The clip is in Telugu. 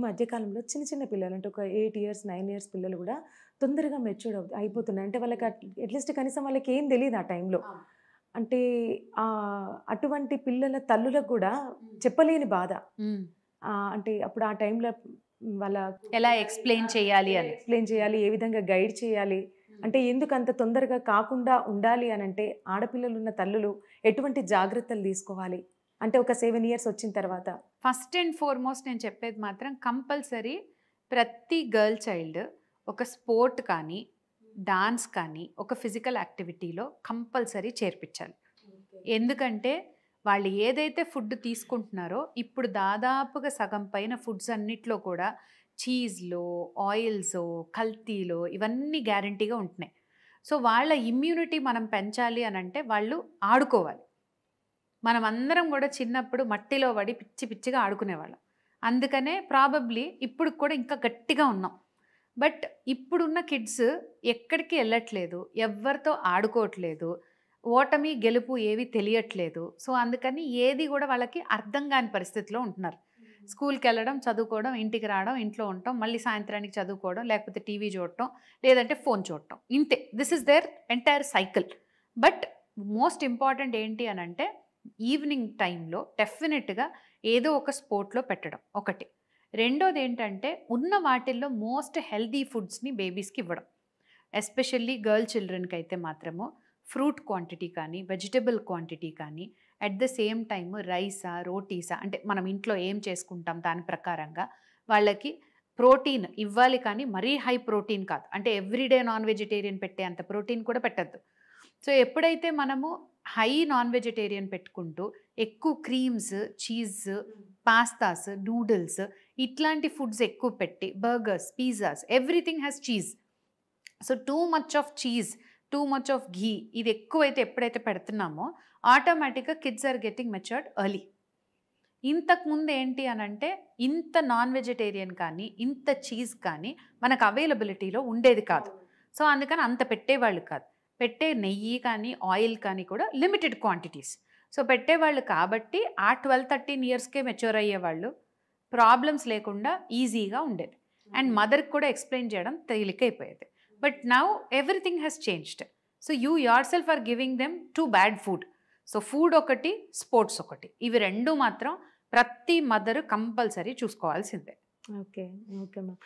మధ్య కాలంలో చిన్న చిన్న పిల్లలు అంటే ఒక 8 ఇయర్స్ 9 ఇయర్స్ పిల్లలు కూడా తొందరగా మెచ్యూర్డ్ అయిపోతున్నారు. అంటే వాళ్ళకి అట్లీస్ట్ కనీసం వాళ్ళకి ఏం తెలీదు ఆ టైంలో. అంటే అటువంటి పిల్లల తల్లులకు కూడా చెప్పలేని బాధ. అంటే అప్పుడు ఆ టైంలో వాళ్ళ ఎలా ఎక్స్ప్లెయిన్ చేయాలి అని, ఏ విధంగా గైడ్ చేయాలి, అంటే ఎందుకు అంత తొందరగా కాకుండా ఉండాలి అని అంటే ఆడపిల్లలు ఉన్న తల్లులు ఎటువంటి జాగ్రత్తలు తీసుకోవాలి అంటే ఒక 7 ఇయర్స్ వచ్చిన తర్వాత? ఫస్ట్ అండ్ ఫార్మోస్ట్ నేను చెప్పేది మాత్రం కంపల్సరీ ప్రతి గర్ల్ చైల్డ్ ఒక స్పోర్ట్ కానీ డాన్స్ కానీ ఒక ఫిజికల్ యాక్టివిటీలో కంపల్సరీ చేర్పించాలి. ఎందుకంటే వాళ్ళు ఏదైతే ఫుడ్ తీసుకుంటున్నారో ఇప్పుడు దాదాపుగా సగం పైన ఫుడ్స్ అన్నిట్లో కూడా చీజ్లో, ఆయిల్స్, కల్తీలో ఇవన్నీ గ్యారంటీగా ఉంటున్నాయి. సో వాళ్ళ ఇమ్యూనిటీ మనం పెంచాలి అని అంటే వాళ్ళు ఆడుకోవాలి. మనం అందరం కూడా చిన్నప్పుడు మట్టిలో పడి పిచ్చి పిచ్చిగా ఆడుకునేవాళ్ళం. అందుకనే ప్రాబబ్లీ ఇప్పుడు కూడా ఇంకా గట్టిగా ఉన్నాం. బట్ ఇప్పుడున్న కిడ్స్ ఎక్కడికి వెళ్ళట్లేదు, ఎవరితో ఆడుకోవట్లేదు, ఓటమి గెలుపు ఏవి తెలియట్లేదు. సో అందుకని ఏది కూడా వాళ్ళకి అర్థం కాని పరిస్థితిలో ఉంటున్నారు. స్కూల్కి వెళ్ళడం, చదువుకోవడం, ఇంటికి రావడం, ఇంట్లో ఉండటం, మళ్ళీ సాయంత్రానికి చదువుకోవడం, లేకపోతే టీవీ చూడటం, లేదంటే ఫోన్ చూడటం, ఇంతే. This is their entire cycle. But most important ఏంటి అని అంటే ఈవినింగ్ టైంలో డెఫినెట్గా ఏదో ఒక స్పోర్ట్లో పెట్టడం ఒకటి. రెండోది ఏంటంటే ఉన్న వాటిల్లో మోస్ట్ హెల్దీ ఫుడ్స్ని బేబీస్కి ఇవ్వడం. ఎస్పెషల్లీ గర్ల్ చిల్డ్రన్కి అయితే మాత్రము ఫ్రూట్ క్వాంటిటీ కానీ, వెజిటబుల్ క్వాంటిటీ కానీ, అట్ ద సేమ్ టైమ్ రైసా, రోటీసా, అంటే మనం ఇంట్లో ఏం చేసుకుంటాం దాని ప్రకారంగా వాళ్ళకి ప్రోటీన్ ఇవ్వాలి. కానీ మరీ హై ప్రోటీన్ కాదు, అంటే ఎవ్రీడే నాన్ వెజిటేరియన్ పెట్టే అంత ప్రోటీన్ కూడా పెట్టద్దు. సో ఎప్పుడైతే మనము హై నాన్ వెజిటేరియన్ పెట్టుకుంటూ ఎక్కువ క్రీమ్స్, చీజ్, పాస్తాస్, నూడిల్స్ ఇట్లాంటి ఫుడ్స్ ఎక్కువ పెట్టి burgers, pizzas, everything has cheese. So too much of cheese, too much of ghee ఇది ఎక్కువైతే ఎప్పుడైతే పెడుతున్నామో ఆటోమేటిక్గా kids are getting matured early. ఇంతకుముందు ఏంటి అని అంటే ఇంత నాన్ వెజిటేరియన్ కానీ ఇంత చీజ్ కానీ మనకు అవైలబిలిటీలో ఉండేది కాదు. సో అందుకని అంత పెట్టేవాళ్ళు కాదు. పెట్టే నెయ్యి కానీ ఆయిల్ కానీ కూడా లిమిటెడ్ క్వాంటిటీస్. సో పెట్టేవాళ్ళు కాబట్టి ఆ 12-13 ఇయర్స్కే మెచ్యూర్ అయ్యేవాళ్ళు, ప్రాబ్లమ్స్ లేకుండా ఈజీగా ఉండేది. అండ్ మదర్కి కూడా ఎక్స్ప్లెయిన్ చేయడం తేలికైపోయేది. But now everything has changed. So you yourself are giving them to bad food. So food ఒకటి, స్పోర్ట్స్ ఒకటి, ఇవి రెండు మాత్రం ప్రతి మదర్ కంపల్సరీ చూసుకోవాల్సిందే. Okay ma'am.